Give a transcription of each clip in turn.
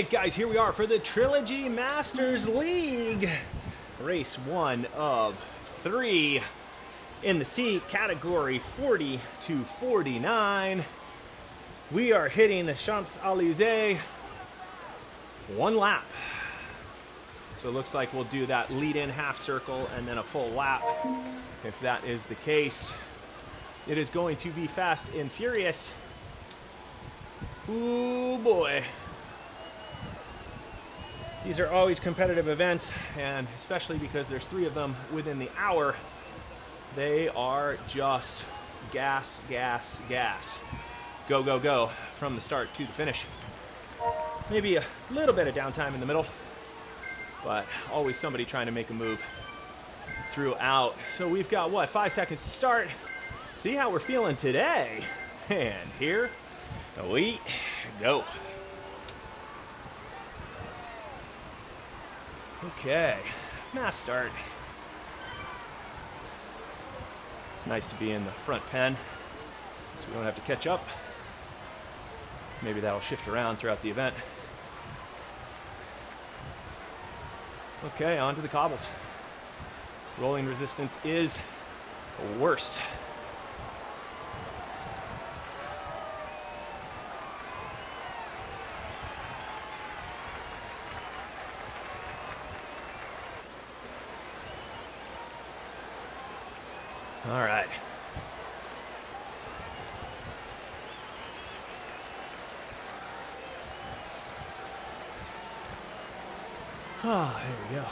right, guys, here we are for the Trilogy Masters League. Race 1 of 3 in the C category 40 to 49. We are hitting the Champs-Élysées one lap. So it looks like we'll do that lead-in half circle and then a full lap. If that is the case, it is going to be fast and furious. Ooh, boy. These are always competitive events, and especially because there's 3 of them within the hour, they are just gas, gas, gas. Go, go, go from the start to the finish. Maybe a little bit of downtime in the middle, but always somebody trying to make a move throughout. So we've got, what, 5 seconds to start. See how we're feeling today. And here we go. Okay, mass start. It's nice to be in the front pen, so we don't have to catch up. Maybe that'll shift around throughout the event. Okay, on to the cobbles. Rolling resistance is worse. All right. Ah, there we go.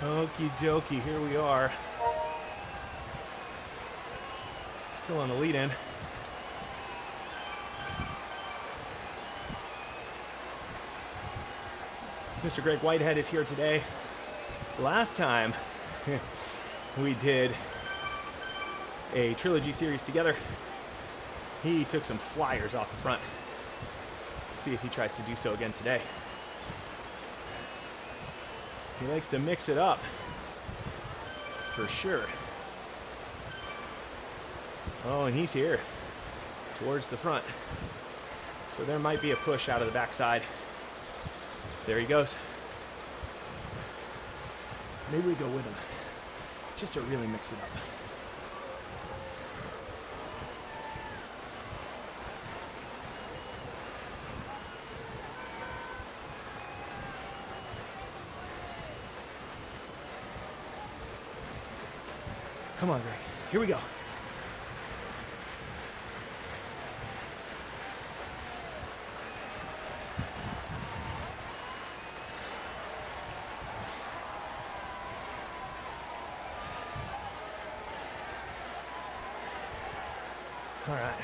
Okie dokie, here we are. Still on the lead in. Mr. Greg Whitehead is here today. Last time we did a Trilogy series together, he took some flyers off the front. Let's see if he tries to do so again today. He likes to mix it up, for sure. Oh, and he's here, towards the front. So there might be a push out of the backside. There he goes. Maybe we go with him, just to really mix it up. Come on, Greg. Here we go. All right.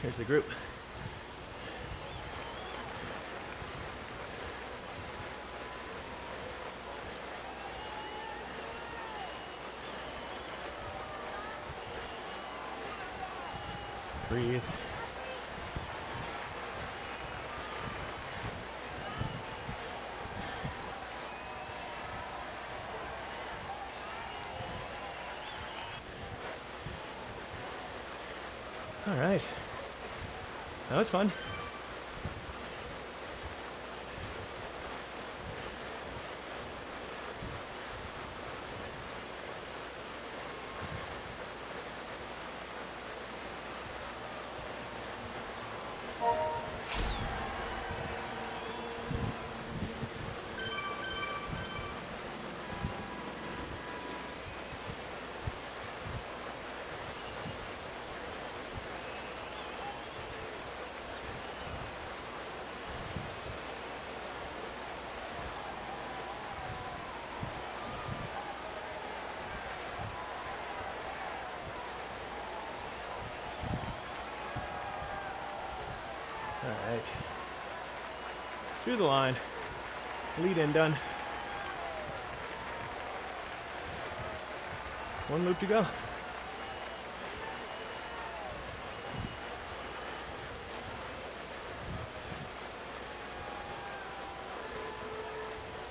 Here's the group. Breathe. All right. That was fun. right. Through the line. Lead in done. One loop to go.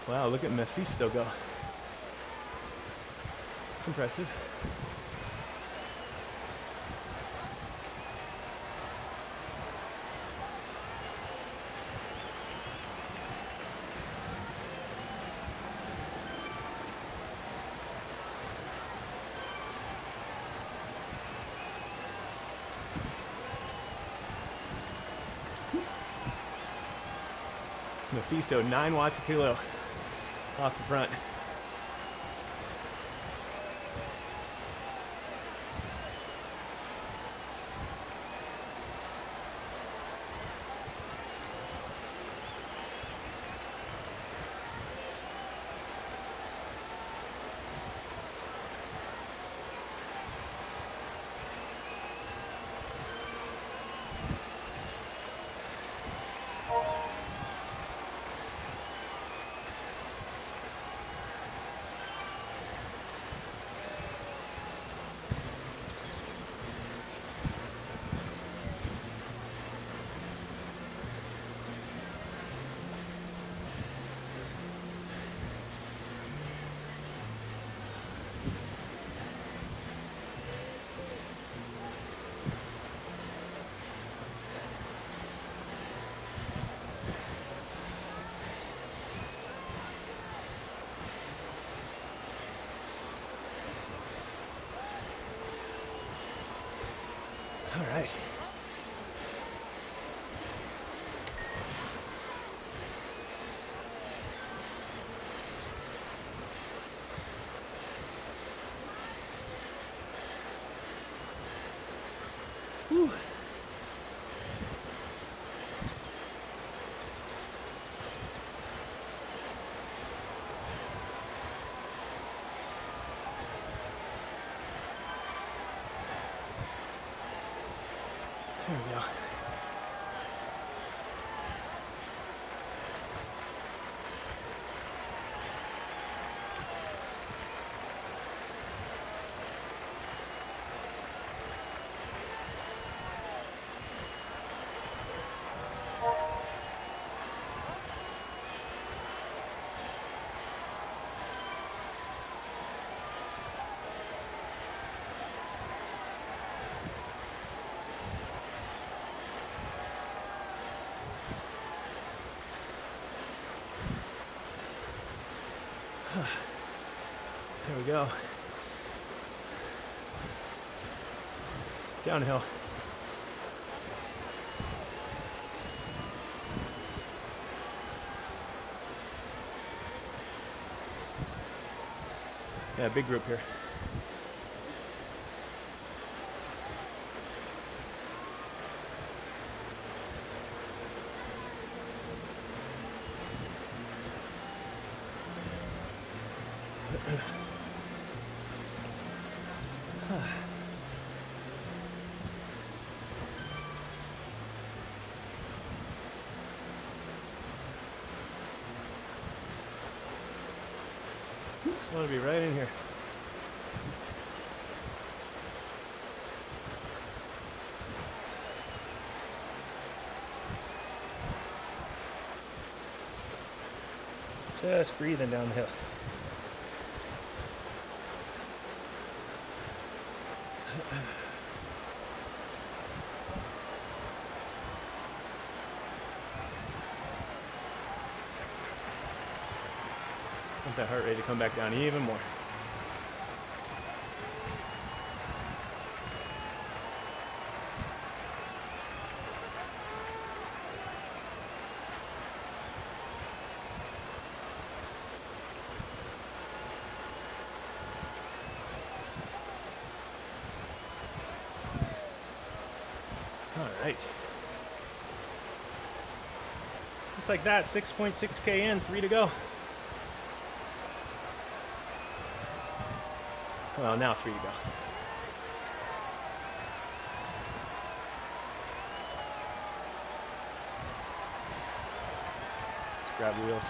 Wow, look at Mephisto go. It's impressive. Mephisto, 9 watts a kilo off the front. All right. Whew. There we go. There we go. Downhill. Yeah, big group here. Just want to be right in here. Just breathing down the hill. Want that heart rate to come back down even more. All right. Just like that, 6.6K in, 3 to go. Well, now 3 to go. grab wheels.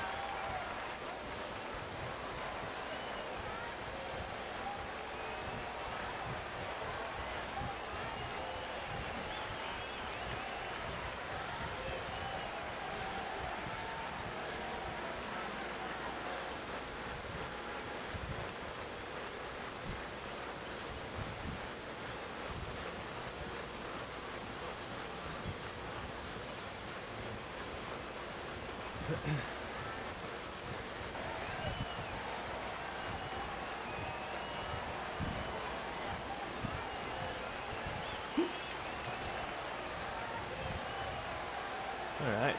All right.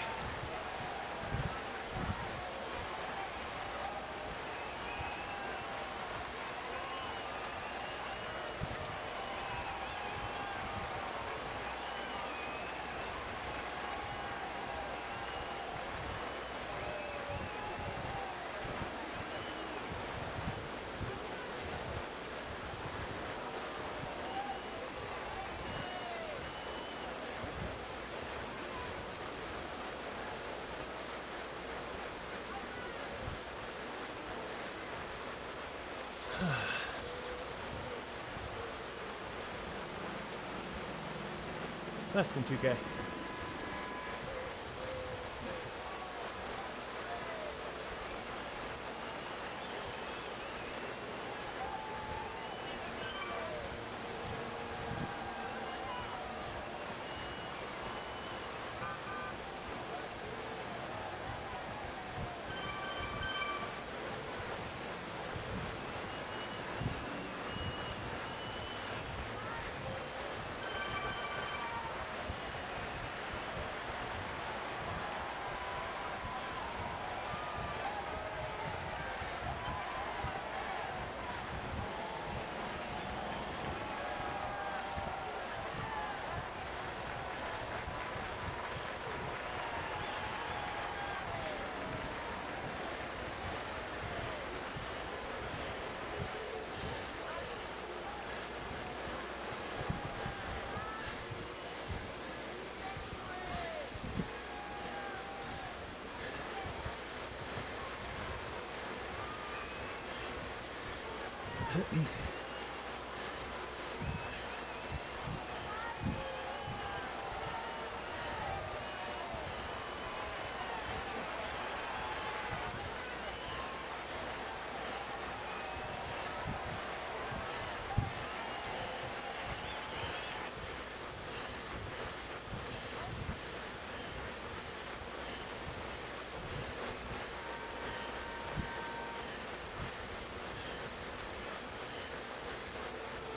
Less than 2K.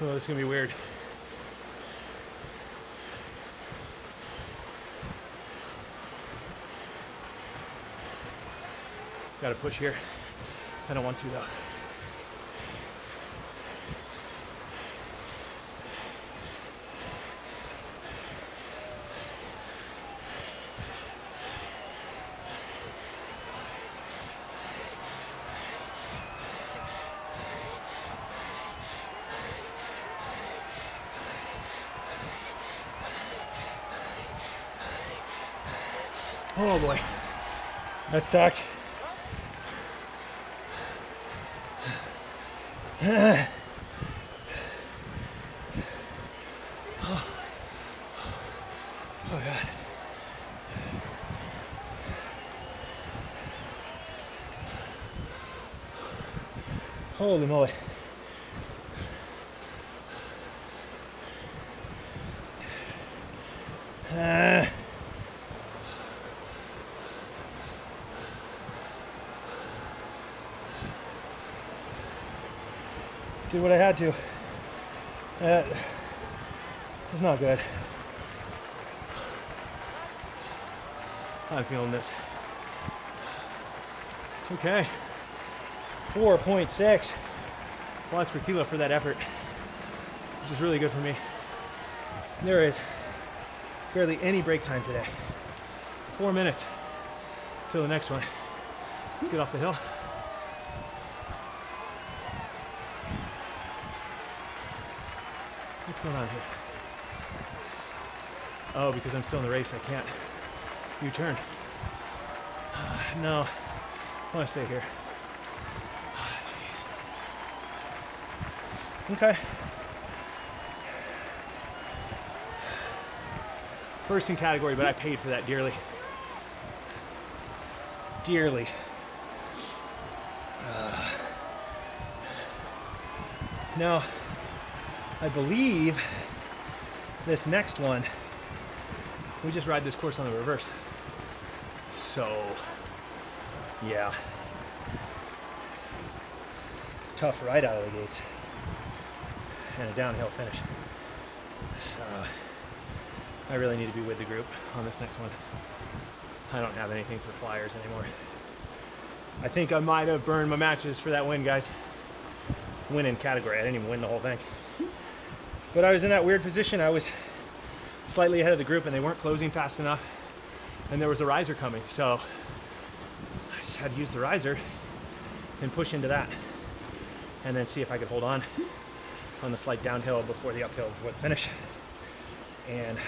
Oh, this is gonna be weird. Gotta push here. I don't want to though. Oh boy, that sucked. Oh God. Holy moly. Did what I had to. That is not good. I'm feeling this. Okay. 4.6 watts per kilo for that effort, which is really good for me. There is barely any break time today. 4 minutes till the next one. Let's get off the hill. What's going on here? Oh, because I'm still in the race, I can't U-turn. No, I want to stay here. Jeez. Okay. First in category, but I paid for that dearly. Dearly. Now, I believe this next one, we just ride this course on the reverse. So, yeah. Tough ride out of the gates. And a downhill finish. So, I really need to be with the group on this next one. I don't have anything for flyers anymore. I think I might have burned my matches for that win, guys. Win in category. I didn't even win the whole thing. But I was in that weird position. I was slightly ahead of the group and they weren't closing fast enough. And there was a riser coming. So I just had to use the riser and push into that. And then see if I could hold on the slight downhill before the uphill before the finish. And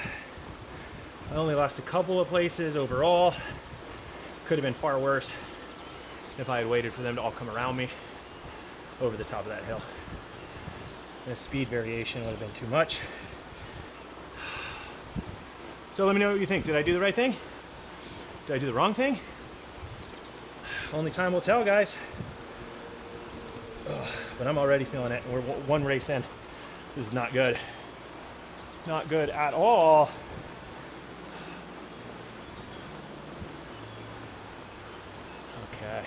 I only lost a couple of places overall. Could have been far worse if I had waited for them to all come around me over the top of that hill. The speed variation would have been too much. So let me know what you think. Did I do the right thing? Did I do the wrong thing? Only time will tell, guys. Ugh, but I'm already feeling it. We're one race in. This is not good. Not good at all. Okay.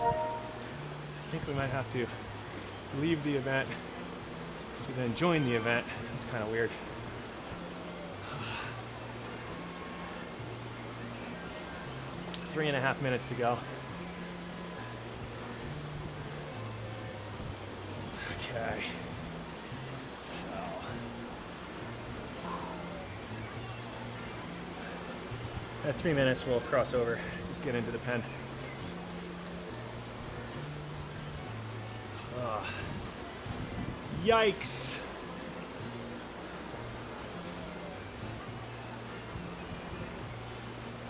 I think we might have to leave the event to then join the event. That's kind of weird. 3.5 minutes to go. Okay. So. At 3 minutes, we'll cross over. Just get into the pen. Yikes.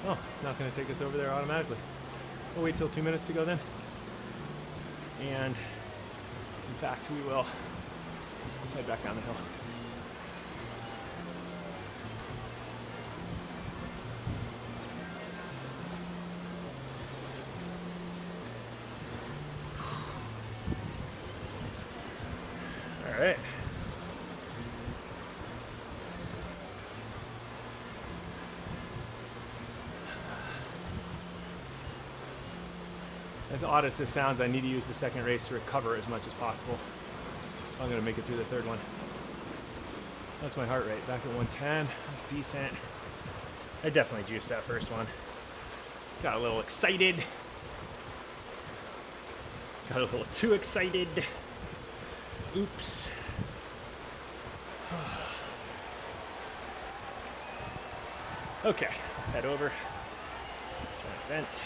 Oh, it's not going to take us over there automatically. We'll wait till 2 minutes to go then. And in fact, we will just head back down the hill. All right. As odd as this sounds, I need to use the second race to recover as much as possible. So I'm going to make it through the third one. That's my heart rate, back at 110. That's decent. I definitely juiced that first one. Got a little excited. Got a little too excited. Oops. Okay, let's head over. Try to vent.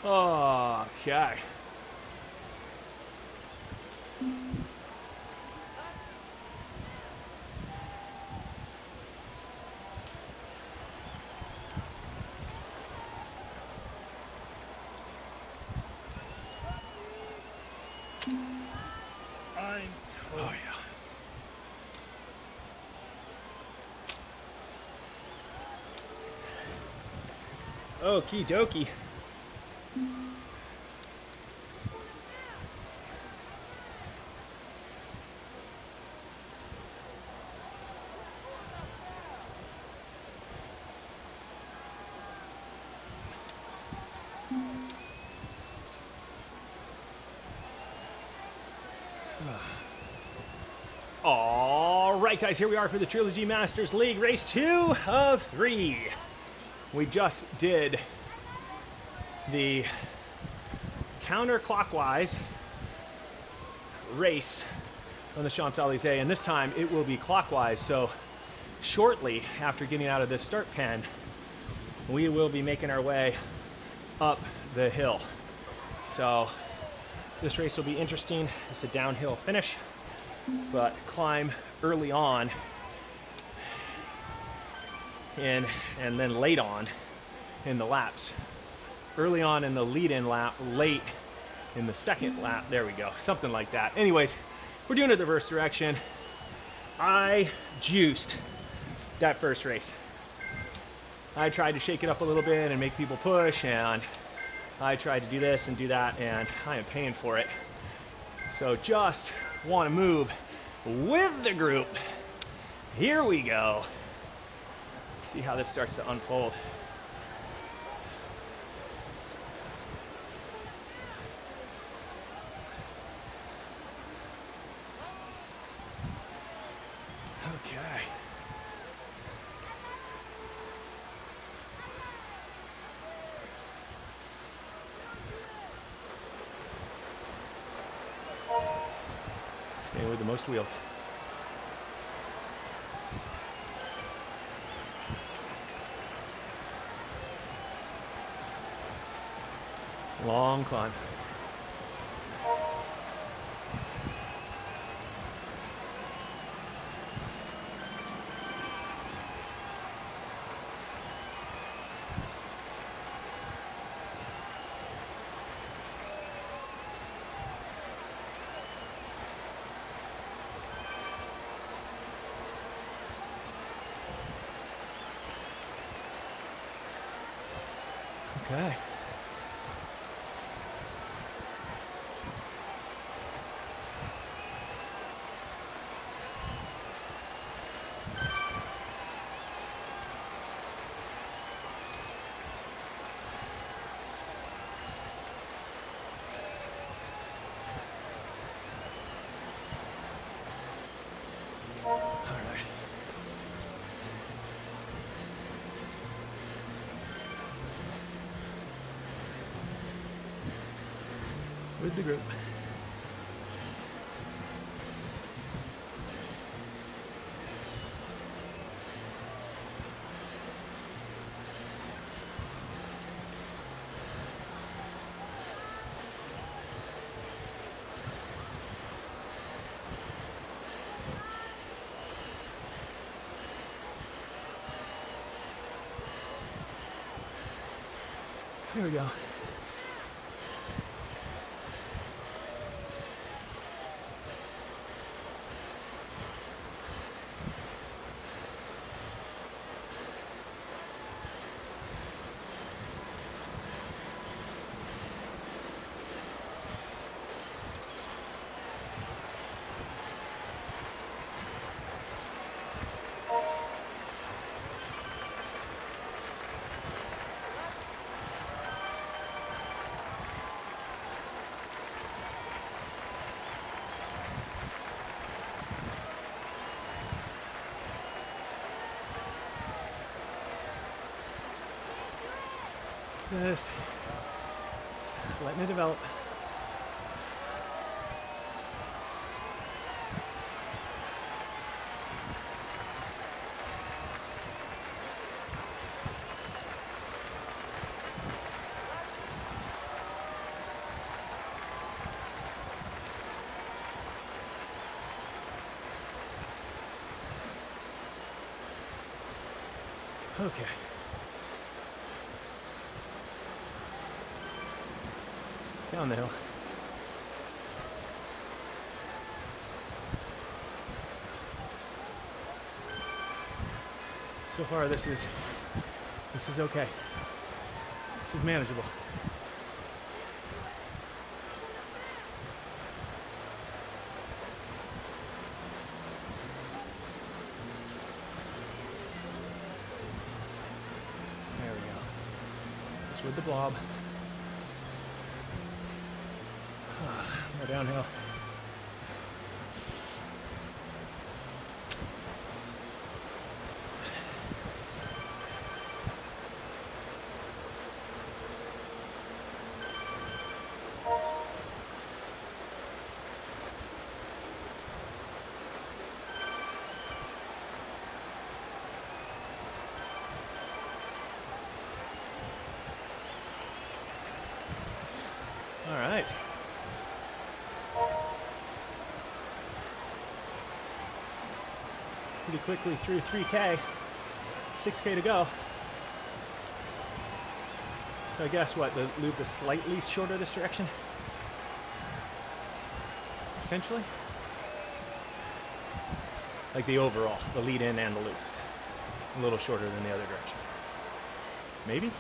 Okay. Oh yeah. Okie dokie. All right, guys, here we are for the Trilogy Masters League Race 2 of 3. We just did the counterclockwise race on the Champs-Élysées, and this time it will be clockwise. So shortly after getting out of this start pen, we will be making our way up the hill So this race will be interesting. It's a downhill finish, but climb early on and then late on in the laps. Early on in the lead-in lap, late in the second lap. There we go, something like that. Anyways, we're doing it the reverse direction. I juiced that first race. I tried to shake it up a little bit and make people push, and I tried to do this and do that, and I am paying for it. So just want to move with the group. Here we go. See how this starts to unfold. Okay. Staying with the most wheels. Long climb. Okay. With the group. Here we go. Just letting it develop. Okay. Down the hill. So far this is okay. This is manageable. There we go. Just with the blob. More downhill. All pretty quickly through 3K, 6K to go. So I guess what, the loop is slightly shorter this direction? Potentially? Like the overall, the lead in and the loop. A little shorter than the other direction. Maybe?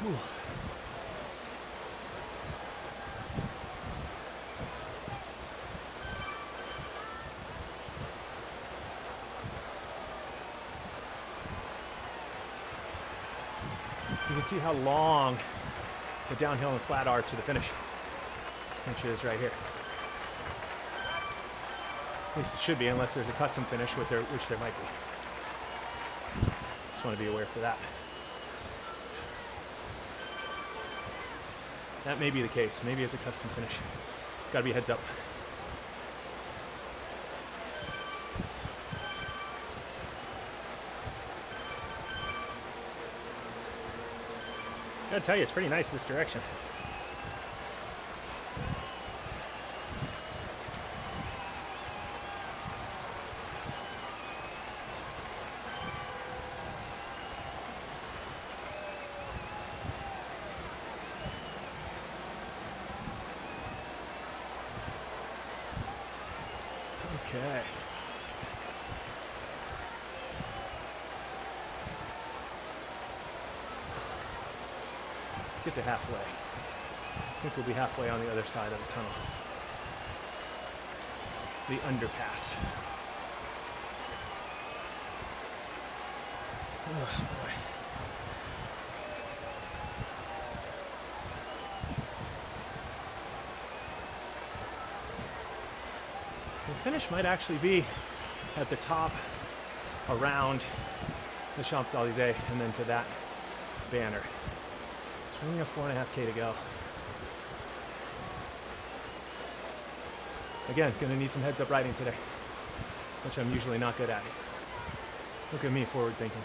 Ooh. You can see how long the downhill and flat are to the finish, which is right here. At least it should be, unless there's a custom finish, which there might be. Just want to be aware for that. That may be the case. Maybe it's a custom finish. Gotta be heads up. Gotta tell you, it's pretty nice this direction. Okay. Let's get to halfway. I think we'll be halfway on the other side of the tunnel. The underpass. Oh, boy. The finish might actually be at the top around the Champs-Élysées and then to that banner. So we only have 4.5K to go. Again, gonna need some heads up riding today, which I'm usually not good at. Look at me, forward thinking.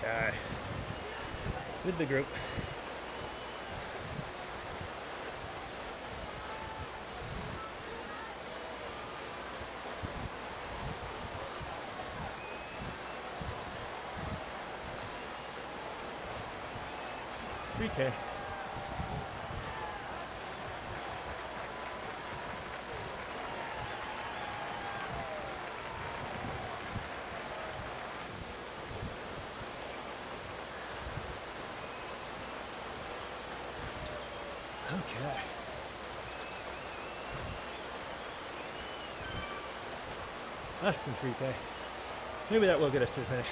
Okay. With the group. $3K. Okay. Less than 3K. Maybe that will get us to the finish.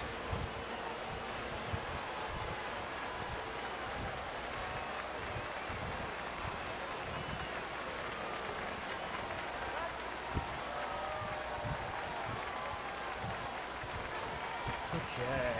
Okay.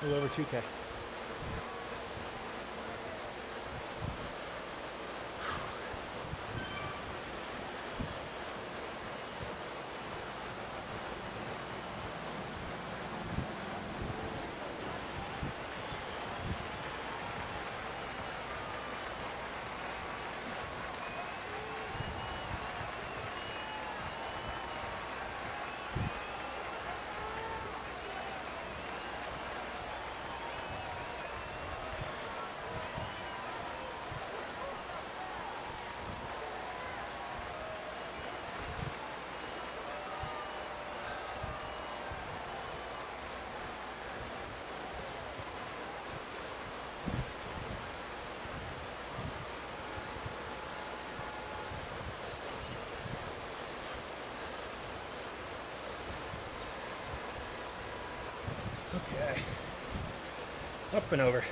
A little over 2K. Okay, up and over.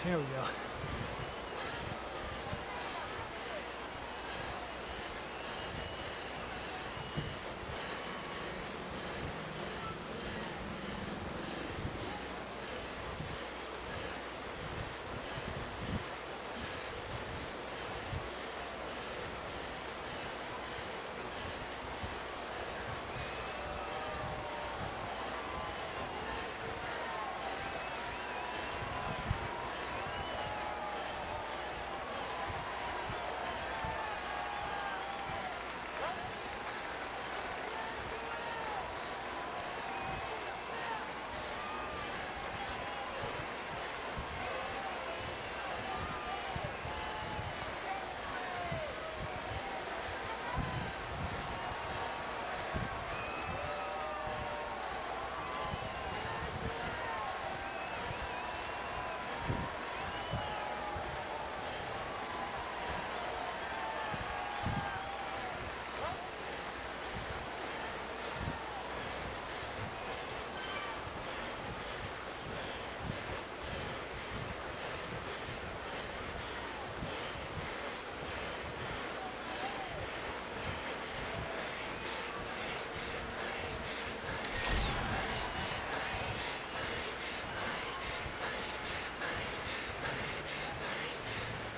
There we go.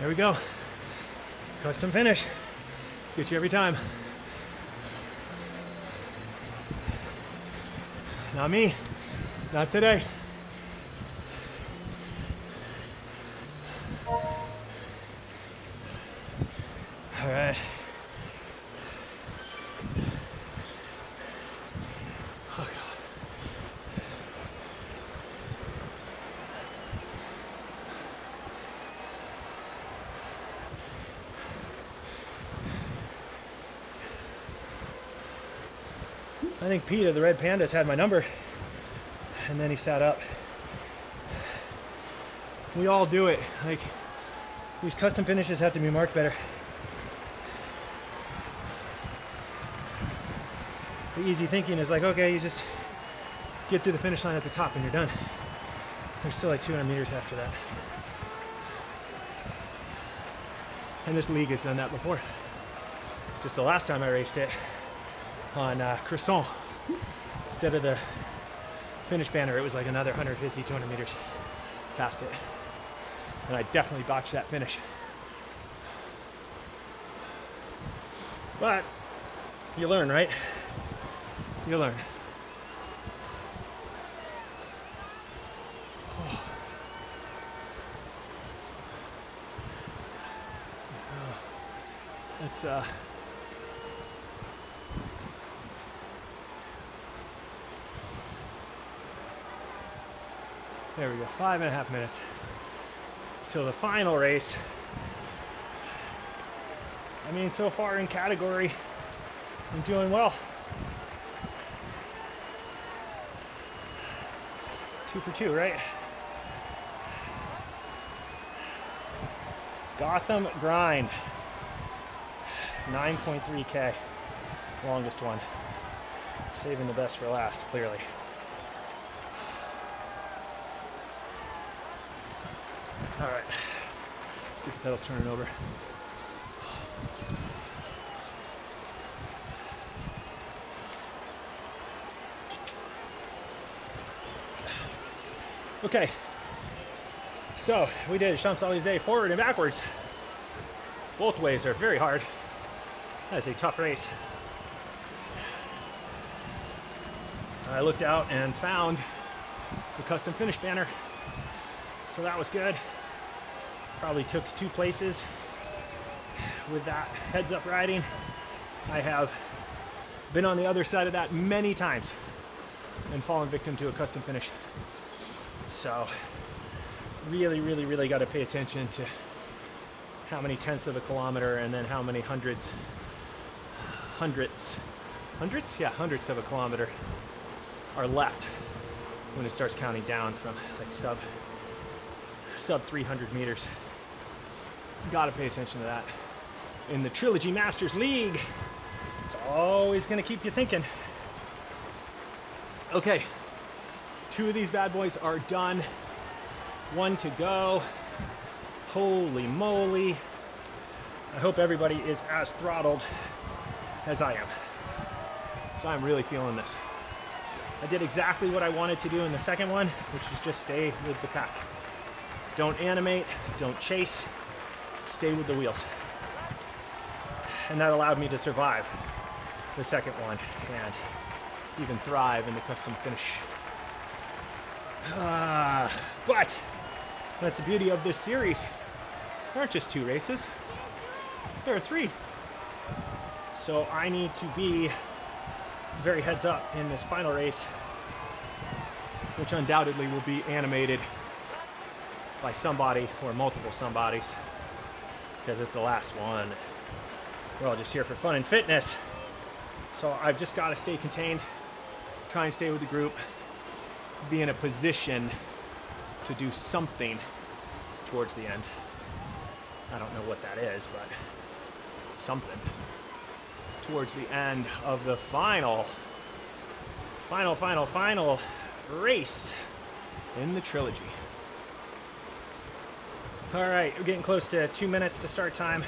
There we go. Custom finish. Get you every time. Not me. Not today. All right. Oh, God. I think Pete of the Red Pandas had my number, and then he sat up. We all do it. Like, these custom finishes have to be marked better. The easy thinking is like, okay, you just get through the finish line at the top and you're done. There's still like 200 meters after that. And this league has done that before. Just the last time I raced it on Cresson, instead of the finish banner, it was like another 150, 200 meters past it. And I definitely botched that finish. But you learn, right? You learn. Oh. It's there we go, 5.5 minutes till the final race. I mean, so far in category, I'm doing well. 2 for 2, right? Gotham grind. 9.3K. Longest one. Saving the best for last, clearly. All right. Let's get the pedals turning over. Okay, so we did Champs-Élysées forward and backwards. Both ways are very hard. That is a tough race. I looked out and found the custom finish banner, so that was good. Probably took 2 places with that heads-up riding. I have been on the other side of that many times and fallen victim to a custom finish. So really got to pay attention to how many tenths of a kilometer and then how many hundredths of a kilometer are left when it starts counting down from like sub 300 meters. Got to pay attention to that. In the Trilogy Masters League, it's always going to keep you thinking. Okay. 2 of these bad boys are done. 1 to go. Holy moly. I hope everybody is as throttled as I am. So I'm really feeling this. I did exactly what I wanted to do in the second one, which was just stay with the pack. Don't animate, don't chase, stay with the wheels. And that allowed me to survive the second one and even thrive in the custom finish. But that's the beauty of this series. There aren't just 2 races. There are 3. So I need to be very heads up in this final race, which undoubtedly will be animated by somebody or multiple somebodies, because it's the last one. We're all just here for fun and fitness. So I've just got to stay contained, try and stay with the group, be in a position to do something towards the end. I don't know what that is, but something towards the end of the final race in the trilogy. All right, we're getting close to 2 minutes to start time,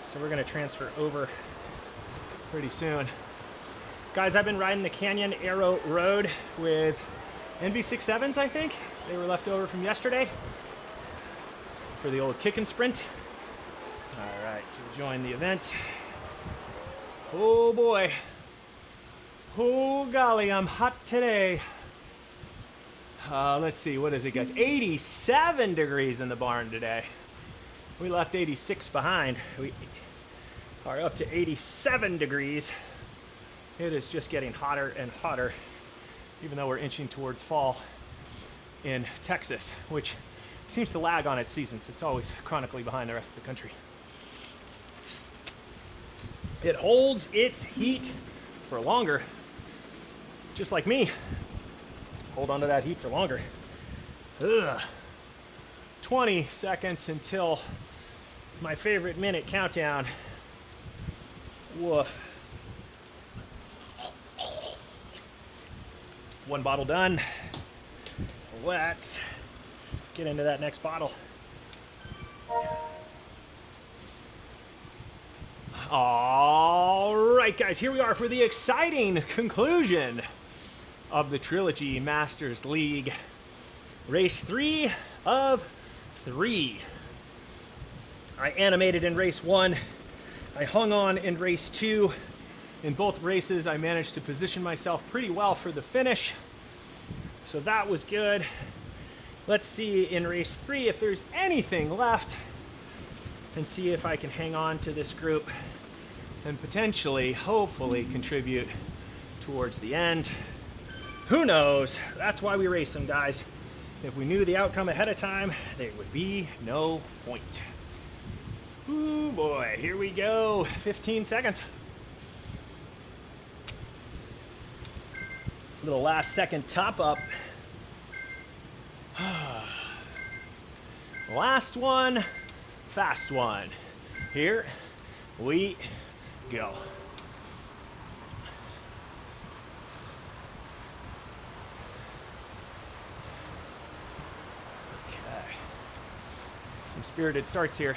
so we're going to transfer over pretty soon. Guys, I've been riding the Canyon Arrow Road with NV67s, I think. They were left over from yesterday for the old kick and sprint. All right, so we joined the event. Oh boy. Oh golly, I'm hot today. Let's see, what is it, guys? 87 degrees in the barn today. We left 86 behind. We are up to 87 degrees. It is just getting hotter and hotter, even though we're inching towards fall in Texas, which seems to lag on its seasons. It's always chronically behind the rest of the country. It holds its heat for longer, just like me. Hold on to that heat for longer. Ugh. 20 seconds until my favorite minute countdown. Woof. 1 bottle done. Let's get into that next bottle. All right, guys, here we are for the exciting conclusion of the Trilogy Masters League. Race 3 of 3. I animated in race 1. I hung on in race 2. In both races, I managed to position myself pretty well for the finish, so that was good. Let's see in race 3 if there's anything left and see if I can hang on to this group and potentially, hopefully, contribute towards the end. Who knows? That's why we race them, guys. If we knew the outcome ahead of time, there would be no point. Ooh boy, here we go. 15 seconds. Little last second top up. Last one, fast one. Here we go. Okay. Some spirited starts here.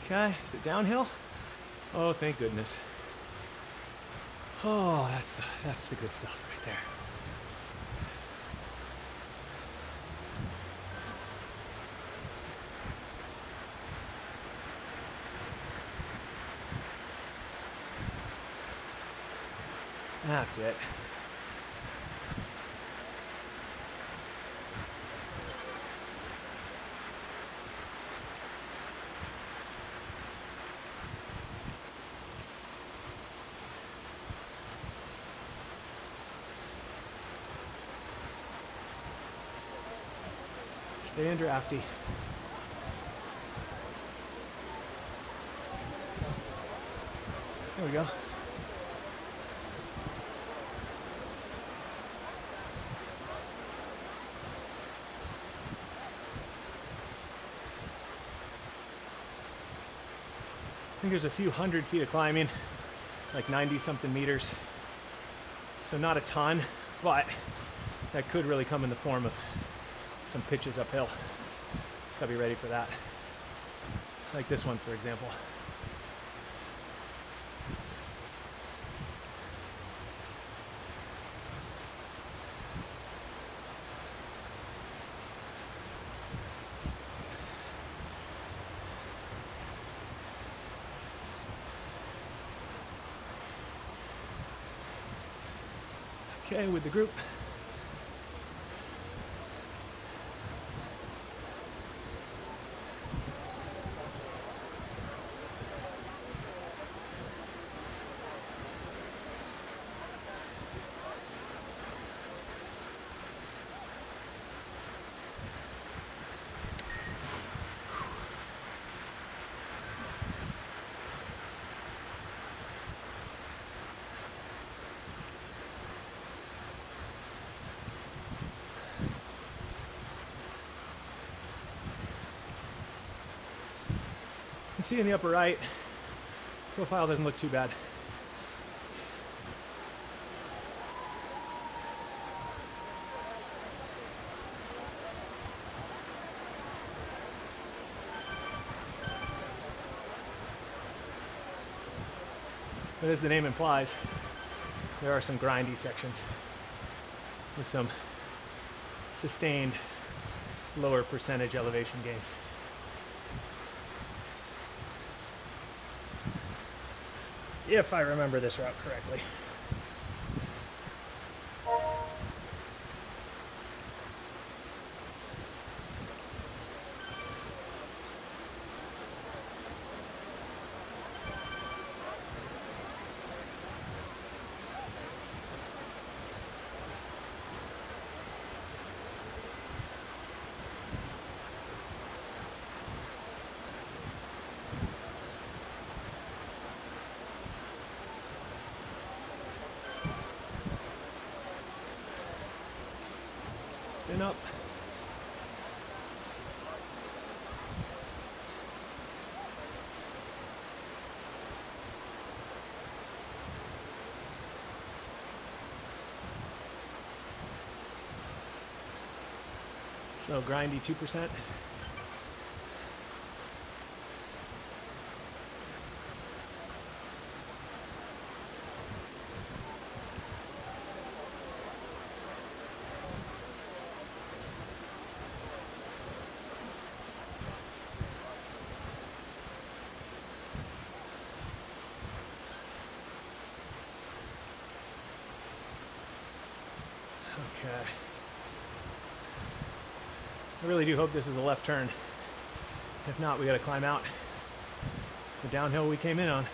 Okay, is it downhill? Oh, thank goodness. Oh, that's the good stuff right there. That's it. Stay in drafty. There we go. I think there's a few hundred feet of climbing, like 90 something meters. So not a ton, but that could really come in the form of some pitches uphill. Just gotta be ready for that. Like this one, for example. Okay, with the group. You see in the upper right, profile doesn't look too bad. But as the name implies, there are some grindy sections with some sustained lower percentage elevation gains. If I remember this route correctly. Spin up. So grindy 2%. Okay. I really do hope this is a left turn. If not, we got to climb out the downhill we came in on.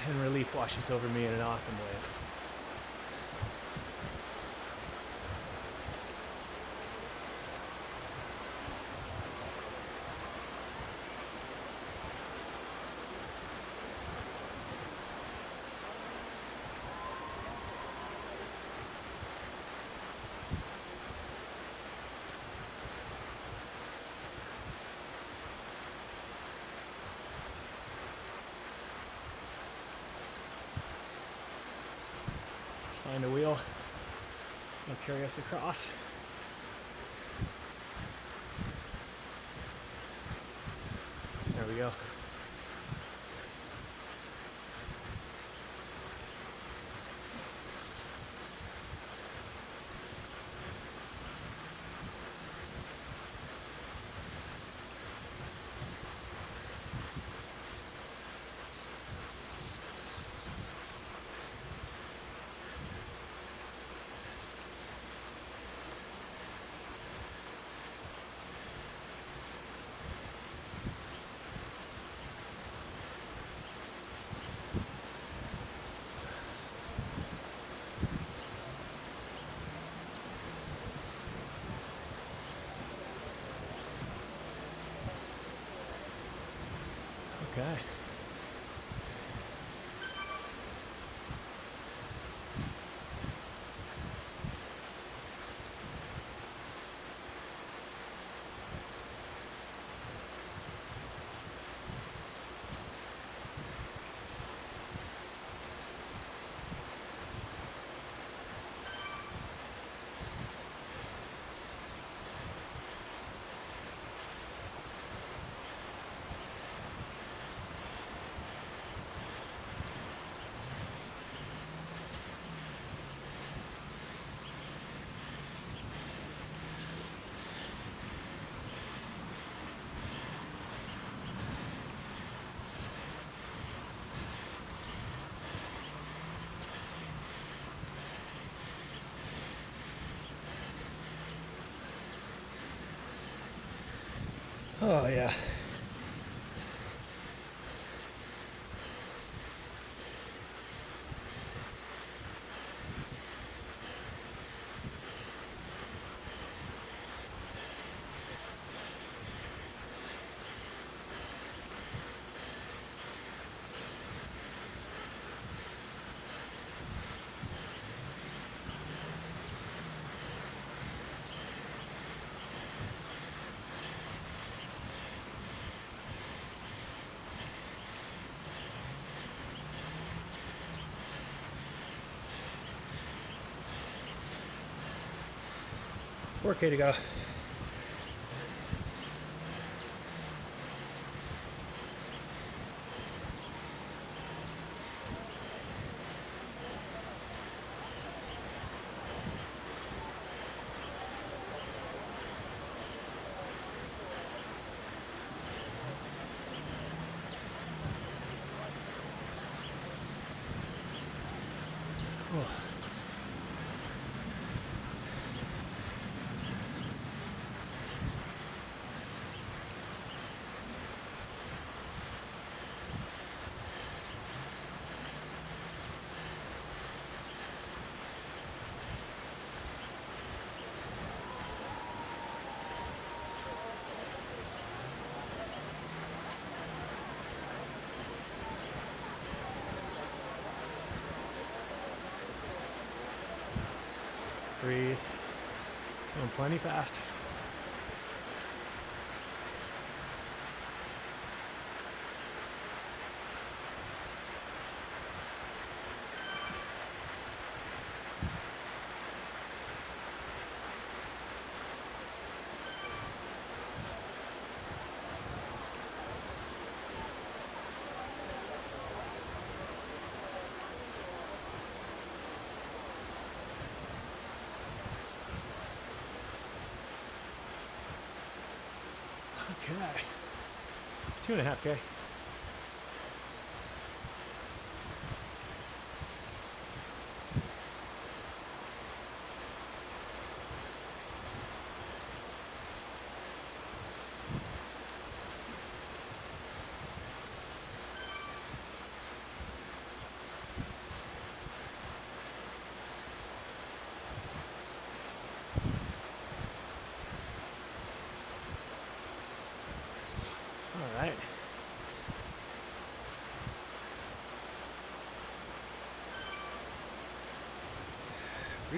And relief washes over me in an awesome wave. Find a wheel. It'll carry us across. There we go. Okay. Oh, yeah. $4K to go. Oh. Breathe. Going plenty fast. Okay. 2.5K.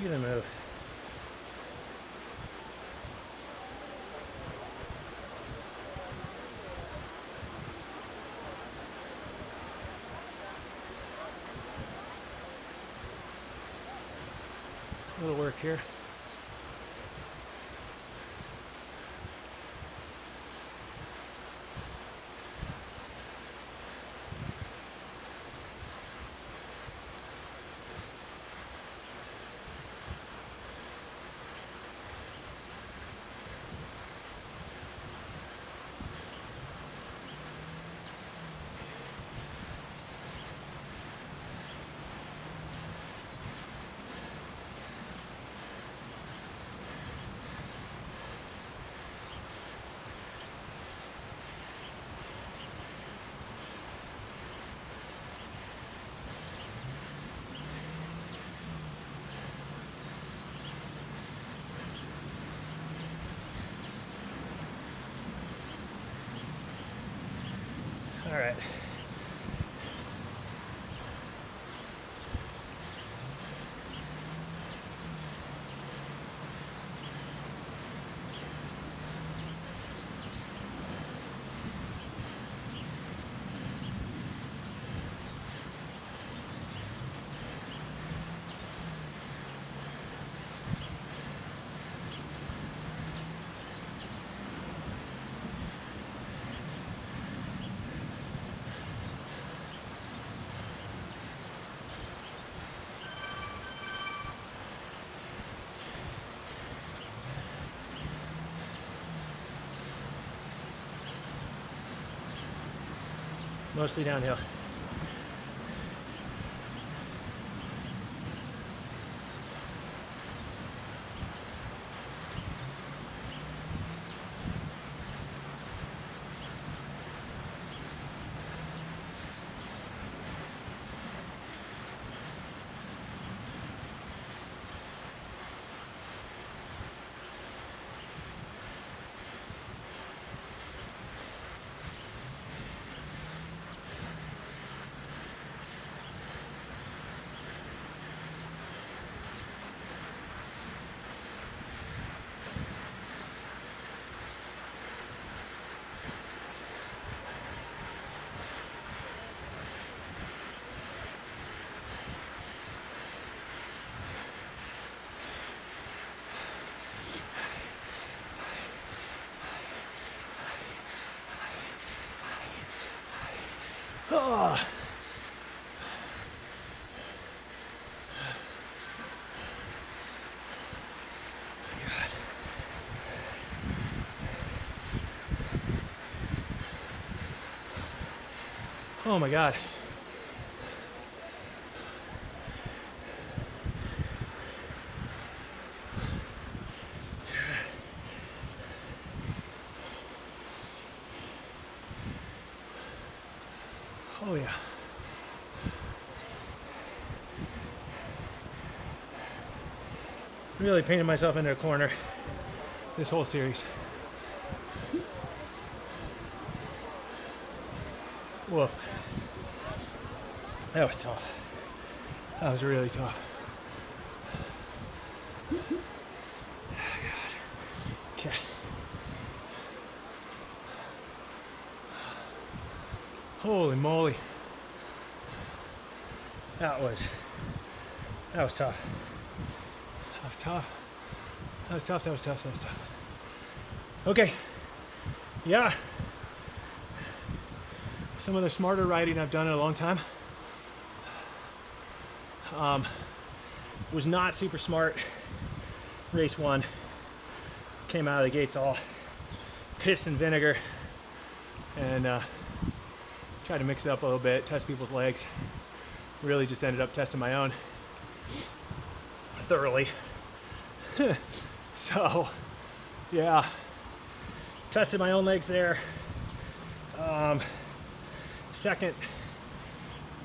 Look at him move. A little work here. All right. Mostly downhill. Oh. God. Oh my God. Oh yeah. Really painted myself into a corner this whole series. Woof. That was tough. That was really tough. Oh, God. Okay. Holy moly. That was tough. That was tough. That was tough. That was tough. That was tough. Okay. Yeah. Some of the smarter riding I've done in a long time. Was not super smart. Race 1. Came out of the gates all piss and vinegar. And tried to mix it up a little bit, test people's legs. Really just ended up testing my own thoroughly. So, yeah, tested my own legs there. Second,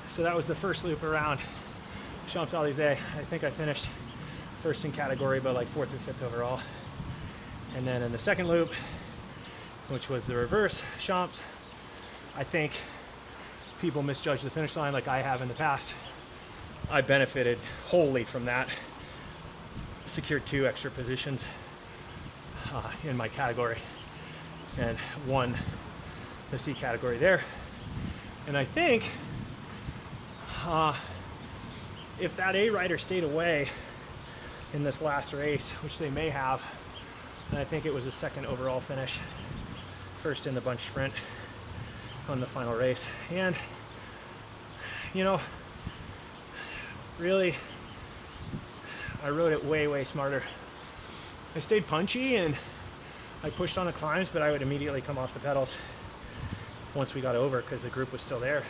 so that was the first loop around Champs-Élysées. I think I finished first in category, but like 4th or 5th overall. And then in the second loop, which was the reverse Champs, I think people misjudged the finish line like I have in the past. I benefited wholly from that. secured 2 extra positions in my category and won the C category there. And I think if that A rider stayed away in this last race, which they may have, and I think it was a 2nd overall finish, 1st in the bunch sprint on the final race. And you know, really, I rode it way smarter. I stayed punchy and I pushed on the climbs, but I would immediately come off the pedals once we got over because the group was still there.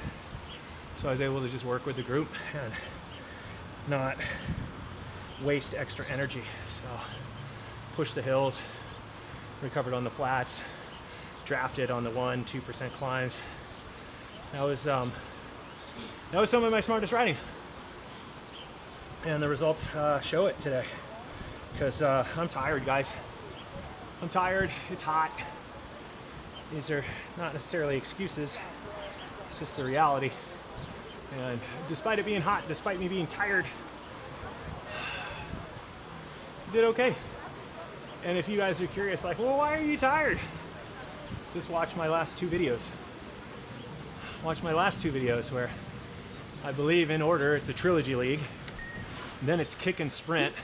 So I was able to just work with the group and not waste extra energy. So pushed the hills, recovered on the flats, drafted on the 1-2% climbs. That was some of my smartest riding. And the results show it today. Because I'm tired, guys. I'm tired, it's hot. These are not necessarily excuses, it's just the reality. And despite it being hot, despite me being tired, I did okay. And if you guys are curious, like, well, why are you tired? Just watch my last 2 videos. Watch my last 2 videos where I believe in order, it's a Trilogy League, then it's kick and sprint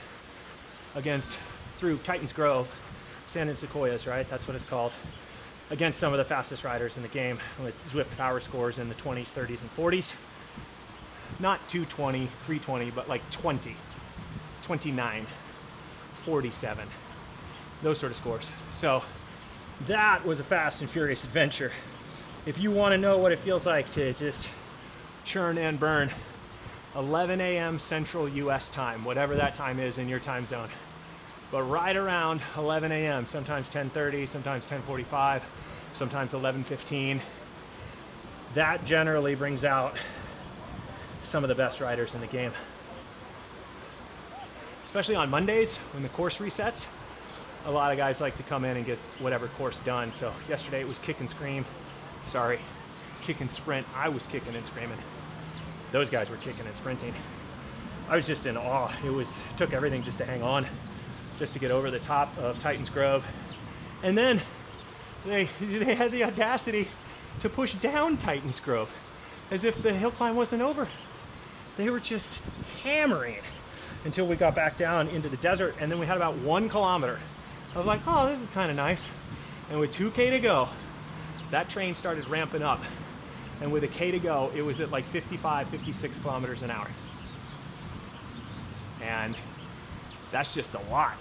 through Titans Grove, Sand and Sequoias, right? That's what it's called. Against some of the fastest riders in the game with Zwift power scores in the 20s, 30s, and 40s. Not 220, 320, but like 20, 29, 47, those sort of scores. So that was a fast and furious adventure. If you want to know what it feels like to just churn and burn, 11 a.m. Central US time, whatever that time is in your time zone. But right around 11 a.m., sometimes 10:30, sometimes 10:45, sometimes 11:15. That generally brings out some of the best riders in the game. Especially on Mondays when the course resets, a lot of guys like to come in and get whatever course done. So yesterday it was kick and sprint. I was kicking and screaming. Those guys were kicking and sprinting. I was just in awe. It took everything just to hang on, just to get over the top of Titans Grove. And then they had the audacity to push down Titans Grove as if the hill climb wasn't over. They were just hammering until we got back down into the desert, and then we had about 1 kilometer. I was like, oh, this is kind of nice. And with 2K to go, that train started ramping up. And with a K to go, it was at like 55, 56 kilometers an hour. And that's just a lot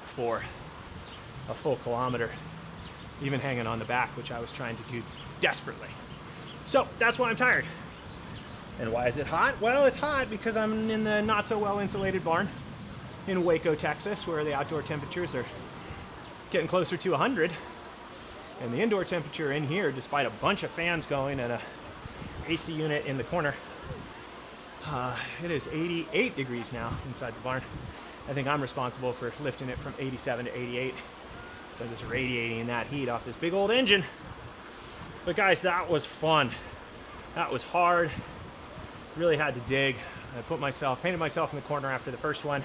for a full kilometer, even hanging on the back, which I was trying to do desperately. So that's why I'm tired. And why is it hot? Well, it's hot because I'm in the not so well insulated barn in Waco, Texas, where the outdoor temperatures are getting closer to 100. And the indoor temperature in here, despite a bunch of fans going and a AC unit in the corner, it is 88 degrees now inside the barn. I think I'm responsible for lifting it from 87 to 88. So I'm just radiating that heat off this big old engine. But guys, that was fun. That was hard. Really had to dig. I painted myself in the corner after the first one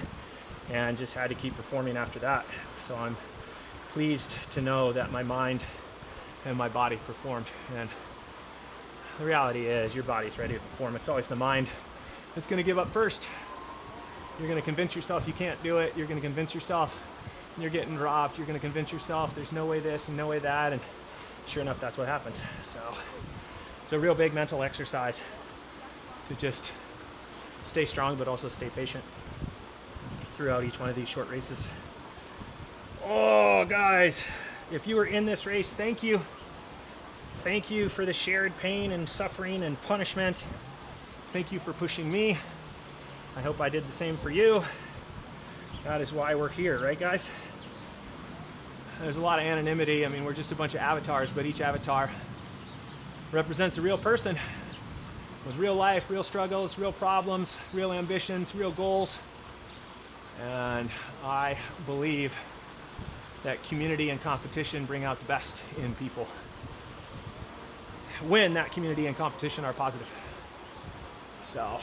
and just had to keep performing after that. So I'm pleased to know that my mind and my body performed. And the reality is your body's ready to perform. It's always the mind that's going to give up first. You're going to convince yourself you can't do it. You're going to convince yourself you're getting robbed. You're going to convince yourself there's no way this and no way that. And sure enough, that's what happens. So it's a real big mental exercise to just stay strong, but also stay patient throughout each one of these short races. Oh, guys, if you were in this race, thank you. Thank you for the shared pain and suffering and punishment. Thank you for pushing me. I hope I did the same for you. That is why we're here, right, guys? There's a lot of anonymity. I mean, we're just a bunch of avatars, but each avatar represents a real person with real life, real struggles, real problems, real ambitions, real goals. And I believe that community and competition bring out the best in people when that community and competition are positive. So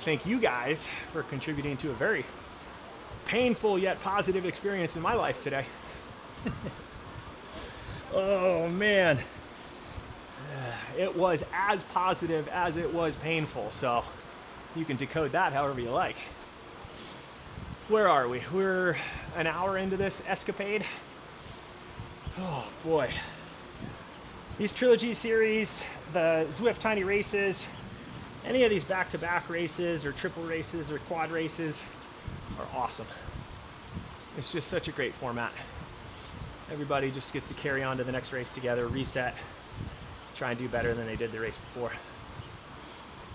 thank you guys for contributing to a very painful yet positive experience in my life today. Oh man, it was as positive as it was painful, so you can decode that however you like. Where are we? We're an hour into this escapade. Oh boy. These Trilogy series, the Zwift tiny races, any of these back-to-back races or triple races or quad races are awesome. It's just such a great format. Everybody just gets to carry on to the next race together, reset, try and do better than they did the race before.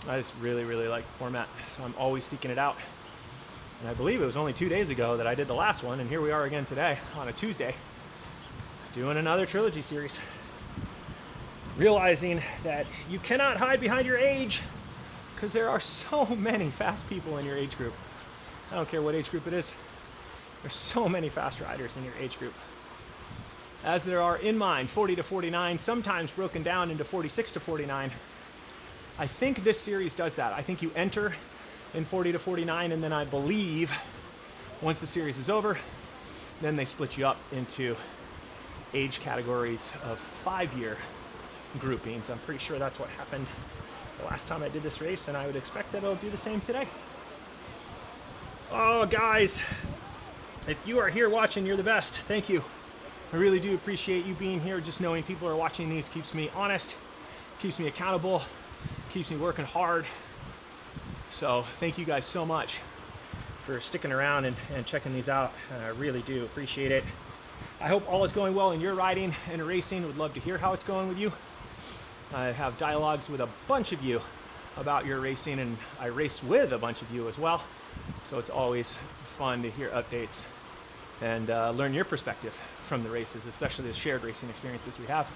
I just really, really like the format, so I'm always seeking it out. And I believe it was only 2 days ago that I did the last one, and here we are again today on a Tuesday, doing another Trilogy series. Realizing that you cannot hide behind your age, because there are so many fast people in your age group. I don't care what age group it is. There's so many fast riders in your age group. As there are in mine, 40 to 49, sometimes broken down into 46 to 49. I think this series does that. I think you enter in 40 to 49, and then I believe once the series is over, then they split you up into age categories of 5-year groupings. I'm pretty sure that's what happened the last time I did this race, and I would expect that it'll do the same today. Oh, guys, if you are here watching, you're the best. Thank you. I really do appreciate you being here. Just knowing people are watching these keeps me honest, keeps me accountable, keeps me working hard. So thank you guys so much for sticking around and checking these out. I really do appreciate it. I hope all is going well in your riding and racing. Would love to hear how it's going with you. I have dialogues with a bunch of you about your racing, and I race with a bunch of you as well. So it's always fun to hear updates and learn your perspective from the races, especially the shared racing experiences we have.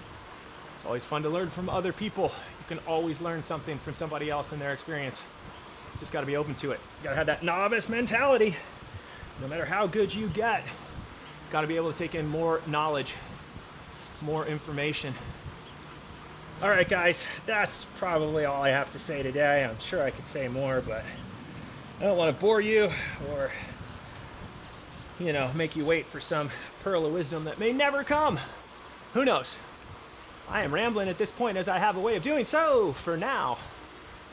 It's always fun to learn from other people. You can always learn something from somebody else and their experience. Just got to be open to it. You got to have that novice mentality. No matter how good you get, got to be able to take in more knowledge, more information. All right, guys, that's probably all I have to say today. I'm sure I could say more, but I don't want to bore you or, make you wait for some pearl of wisdom that may never come. Who knows? I am rambling at this point, as I have a way of doing so. For now,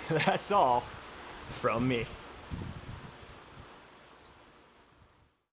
that's all from me.